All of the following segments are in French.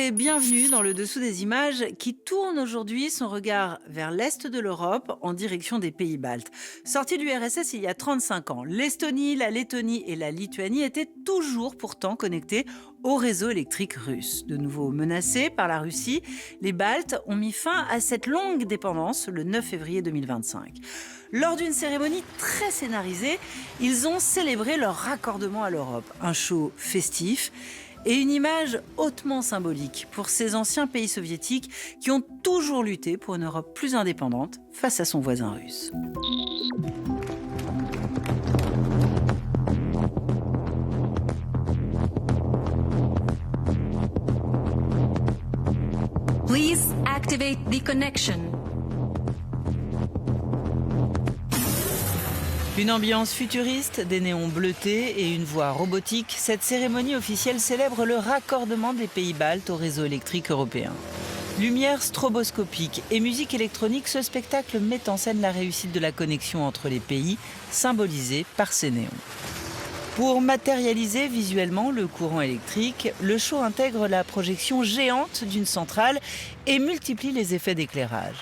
et bienvenue dans le dessous des images qui tourne aujourd'hui son regard vers l'est de l'Europe en direction des pays baltes. Sortis du RSS il y a 35 ans, l'Estonie, la Lettonie et la Lituanie étaient toujours pourtant connectés au réseau électrique russe. De nouveau menacés par la Russie, les Baltes ont mis fin à cette longue dépendance le 9 février 2025. Lors d'une cérémonie très scénarisée, ils ont célébré leur raccordement à l'Europe. Un show festif et une image hautement symbolique pour ces anciens pays soviétiques qui ont toujours lutté pour une Europe plus indépendante face à son voisin russe. Please activate the connection. Une ambiance futuriste, des néons bleutés et une voix robotique, cette cérémonie officielle célèbre le raccordement des pays baltes au réseau électrique européen. Lumière stroboscopique et musique électronique, ce spectacle met en scène la réussite de la connexion entre les pays, symbolisée par ces néons. Pour matérialiser visuellement le courant électrique, le show intègre la projection géante d'une centrale et multiplie les effets d'éclairage.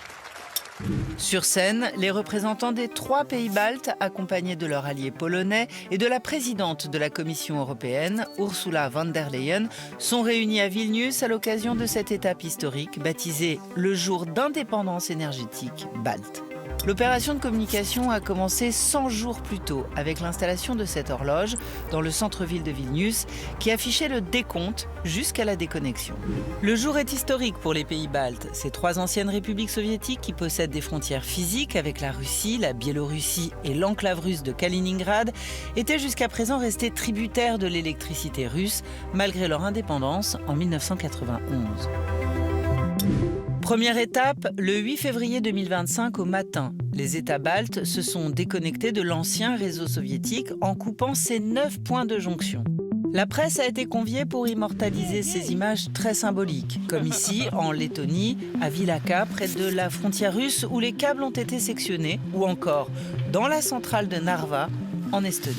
Sur scène, les représentants des 3 pays baltes, accompagnés de leur allié polonais et de la présidente de la Commission européenne, Ursula von der Leyen, sont réunis à Vilnius à l'occasion de cette étape historique baptisée le jour d'indépendance énergétique balte. L'opération de communication a commencé 100 jours plus tôt avec l'installation de cette horloge dans le centre-ville de Vilnius qui affichait le décompte jusqu'à la déconnexion. Le jour est historique pour les pays baltes, ces 3 anciennes républiques soviétiques qui possèdent des frontières physiques avec la Russie, la Biélorussie et l'enclave russe de Kaliningrad, étaient jusqu'à présent restées tributaires de l'électricité russe malgré leur indépendance en 1991. Première étape, le 8 février 2025 au matin. Les États baltes se sont déconnectés de l'ancien réseau soviétique en coupant ses 9 points de jonction. La presse a été conviée pour immortaliser ces images très symboliques, comme ici en Lettonie, à Vilaka, près de la frontière russe où les câbles ont été sectionnés, ou encore dans la centrale de Narva, en Estonie.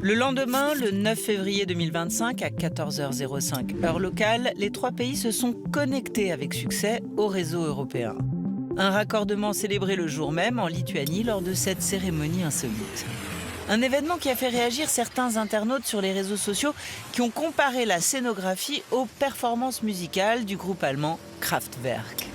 Le lendemain, le 9 février 2025, à 14h05 heure locale, les 3 pays se sont connectés avec succès au réseau européen. Un raccordement célébré le jour même en Lituanie lors de cette cérémonie insolite. Un événement qui a fait réagir certains internautes sur les réseaux sociaux qui ont comparé la scénographie aux performances musicales du groupe allemand Kraftwerk.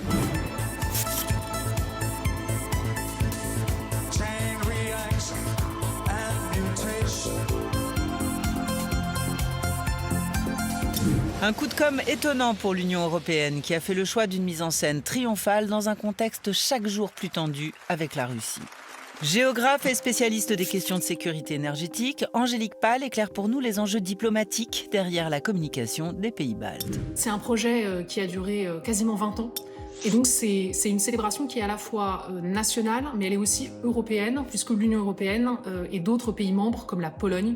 Un coup de com' étonnant pour l'Union européenne qui a fait le choix d'une mise en scène triomphale dans un contexte chaque jour plus tendu avec la Russie. Géographe et spécialiste des questions de sécurité énergétique, Angélique Pahl éclaire pour nous les enjeux diplomatiques derrière la communication des pays baltes. C'est un projet qui a duré quasiment 20 ans. Et donc c'est une célébration qui est à la fois nationale, mais elle est aussi européenne, puisque l'Union européenne et d'autres pays membres, comme la Pologne,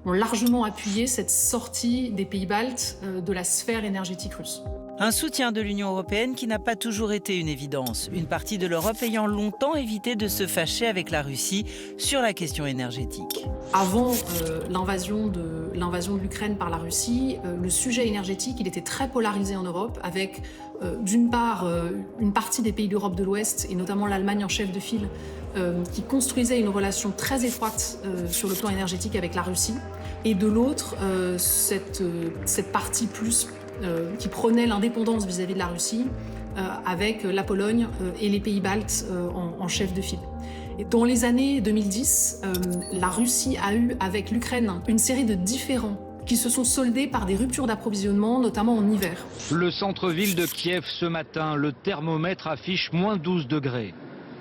ont largement appuyé cette sortie des pays baltes de la sphère énergétique russe. Un soutien de l'Union européenne qui n'a pas toujours été une évidence, une partie de l'Europe ayant longtemps évité de se fâcher avec la Russie sur la question énergétique. Avant l'invasion de l'Ukraine par la Russie, le sujet énergétique il était très polarisé en Europe, avec d'une part une partie des pays d'Europe de l'Ouest, et notamment l'Allemagne en chef de file, qui construisait une relation très étroite sur le plan énergétique avec la Russie, et de l'autre, cette partie plus qui prônait l'indépendance vis-à-vis de la Russie, avec la Pologne et les pays baltes en chef de file. Et dans les années 2010, la Russie a eu avec l'Ukraine une série de différends qui se sont soldés par des ruptures d'approvisionnement, notamment en hiver. Le centre-ville de Kiev ce matin, le thermomètre affiche moins 12 degrés.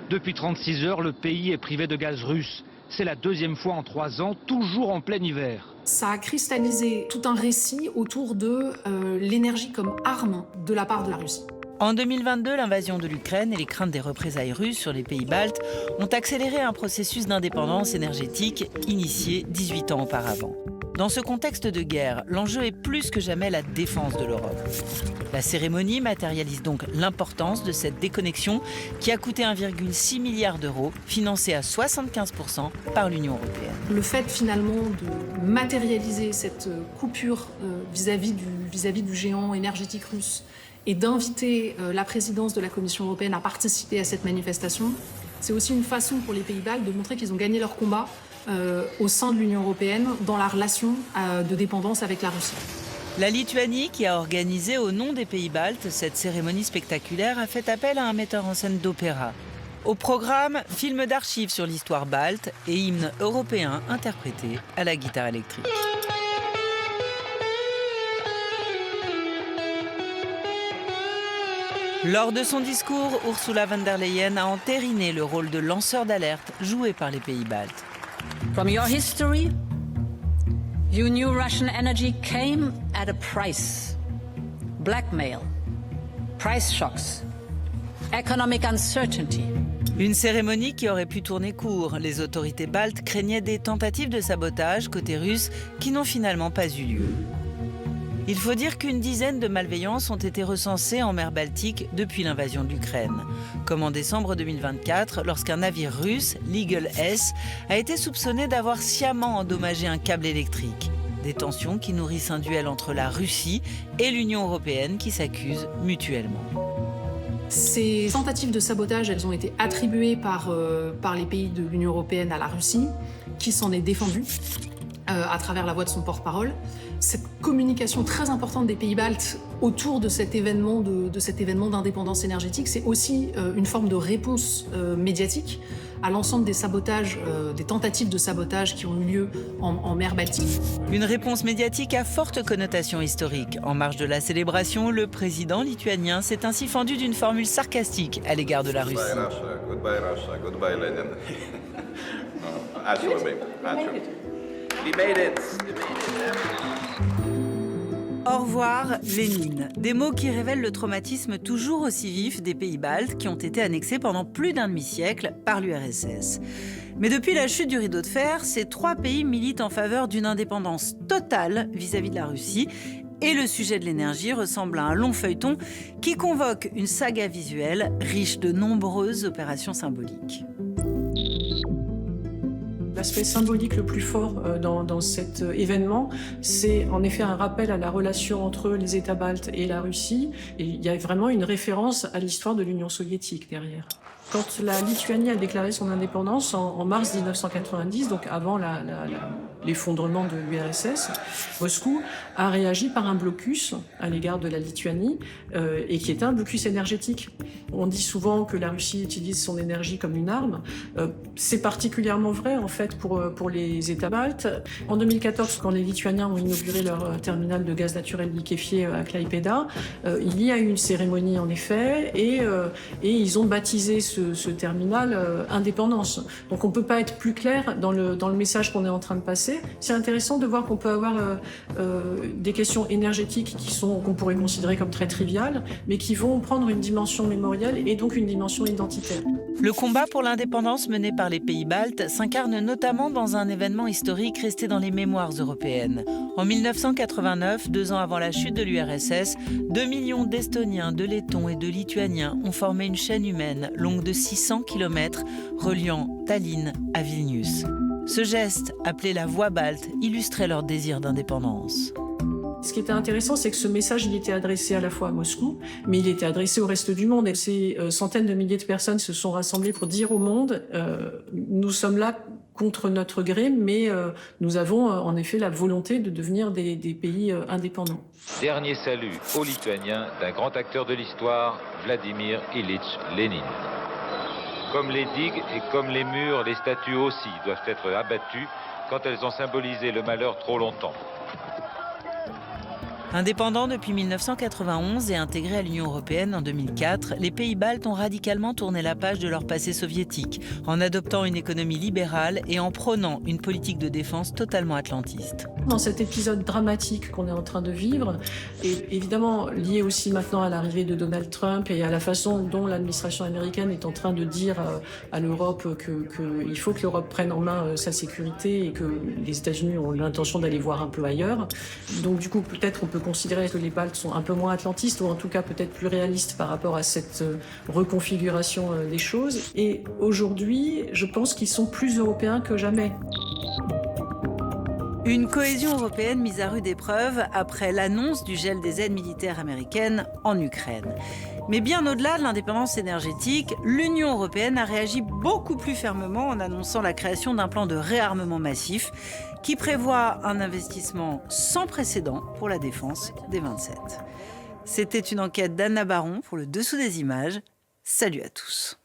Depuis 36 heures, le pays est privé de gaz russe. C'est la 2e fois en 3 ans, toujours en plein hiver. Ça a cristallisé tout un récit autour de l'énergie comme arme de la part de la Russie. En 2022, l'invasion de l'Ukraine et les craintes des représailles russes sur les pays baltes ont accéléré un processus d'indépendance énergétique initié 18 ans auparavant. Dans ce contexte de guerre, l'enjeu est plus que jamais la défense de l'Europe. La cérémonie matérialise donc l'importance de cette déconnexion qui a coûté 1,6 milliard d'euros, financée à 75% par l'Union européenne. Le fait finalement de matérialiser cette coupure vis-à-vis du géant énergétique russe et d'inviter la présidence de la Commission européenne à participer à cette manifestation, c'est aussi une façon pour les pays baltes de montrer qu'ils ont gagné leur combat au sein de l'Union européenne dans la relation de dépendance avec la Russie. La Lituanie, qui a organisé au nom des pays baltes cette cérémonie spectaculaire, a fait appel à un metteur en scène d'opéra. Au programme, film d'archives sur l'histoire balte et hymne européen interprété à la guitare électrique. Lors de son discours, Ursula von der Leyen a entériné le rôle de lanceur d'alerte joué par les pays baltes. From your history, you knew Russian energy came at a price. Blackmail, price shocks, economic uncertainty. Une cérémonie qui aurait pu tourner court. Les autorités baltes craignaient des tentatives de sabotage côté russe qui n'ont finalement pas eu lieu. Il faut dire qu'une dizaine de malveillances ont été recensées en mer Baltique depuis l'invasion de l'Ukraine. Comme en décembre 2024, lorsqu'un navire russe, l'Eagle S, a été soupçonné d'avoir sciemment endommagé un câble électrique. Des tensions qui nourrissent un duel entre la Russie et l'Union européenne qui s'accusent mutuellement. Ces tentatives de sabotage, elles ont été attribuées par les pays de l'Union européenne à la Russie, qui s'en est défendue à travers la voix de son porte-parole. Cette communication très importante des pays baltes autour de cet événement d'indépendance énergétique, c'est aussi une forme de réponse médiatique à l'ensemble des sabotages, des tentatives de sabotage qui ont eu lieu en mer Baltique. Une réponse médiatique à forte connotation historique. En marge de la célébration, le président lituanien s'est ainsi fendu d'une formule sarcastique à l'égard de la Russie. Goodbye Russia, goodbye Lenin. Au revoir, Lénine. Des mots qui révèlent le traumatisme toujours aussi vif des pays baltes qui ont été annexés pendant plus d'un demi-siècle par l'URSS. Mais depuis la chute du rideau de fer, ces trois pays militent en faveur d'une indépendance totale vis-à-vis de la Russie. Et le sujet de l'énergie ressemble à un long feuilleton qui convoque une saga visuelle riche de nombreuses opérations symboliques. L'aspect symbolique le plus fort dans cet événement, c'est en effet un rappel à la relation entre les États baltes et la Russie. Et il y a vraiment une référence à l'histoire de l'Union soviétique derrière. Quand la Lituanie a déclaré son indépendance en mars 1990, donc avant l'effondrement de l'URSS, Moscou a réagi par un blocus à l'égard de la Lituanie, et qui était un blocus énergétique. On dit souvent que la Russie utilise son énergie comme une arme. C'est particulièrement vrai en fait pour les États baltes. En 2014, quand les Lituaniens ont inauguré leur terminal de gaz naturel liquéfié à Klaipėda, il y a eu une cérémonie en effet, et ils ont baptisé ce terminal indépendance. Donc on peut pas être plus clair dans le message qu'on est en train de passer. C'est intéressant de voir qu'on peut avoir des questions énergétiques qu'on pourrait considérer comme très triviales, mais qui vont prendre une dimension mémorielle et donc une dimension identitaire. Le combat pour l'indépendance mené par les pays baltes s'incarne notamment dans un événement historique resté dans les mémoires européennes. En 1989, 2 ans avant la chute de l'URSS, 2 millions d'Estoniens, de Lettons et de Lituaniens ont formé une chaîne humaine longue de 600 km reliant Tallinn à Vilnius. Ce geste, appelé la Voie balte, illustrait leur désir d'indépendance. Ce qui était intéressant, c'est que ce message, il était adressé à la fois à Moscou, mais il était adressé au reste du monde. Et ces centaines de milliers de personnes se sont rassemblées pour dire au monde, nous sommes là contre notre gré, mais nous avons en effet la volonté de devenir des pays indépendants. Dernier salut aux Lituaniens d'un grand acteur de l'histoire, Vladimir Ilitch Lénine. Comme les digues et comme les murs, les statues aussi doivent être abattues quand elles ont symbolisé le malheur trop longtemps. Indépendants depuis 1991 et intégrés à l'Union européenne en 2004, les pays baltes ont radicalement tourné la page de leur passé soviétique, en adoptant une économie libérale et en prônant une politique de défense totalement atlantiste. Dans cet épisode dramatique qu'on est en train de vivre, et évidemment lié aussi maintenant à l'arrivée de Donald Trump et à la façon dont l'administration américaine est en train de dire à l'Europe qu'il faut que l'Europe prenne en main sa sécurité et que les États-Unis ont l'intention d'aller voir un peu ailleurs. Donc du coup, peut-être on peut considérer que les Baltes sont un peu moins atlantistes ou en tout cas peut-être plus réalistes par rapport à cette reconfiguration des choses. Et aujourd'hui, je pense qu'ils sont plus européens que jamais. Une cohésion européenne mise à rude épreuve après l'annonce du gel des aides militaires américaines en Ukraine. Mais bien au-delà de l'indépendance énergétique, l'Union européenne a réagi beaucoup plus fermement en annonçant la création d'un plan de réarmement massif qui prévoit un investissement sans précédent pour la défense des 27. C'était une enquête d'Anna Baron pour le Dessous des images. Salut à tous.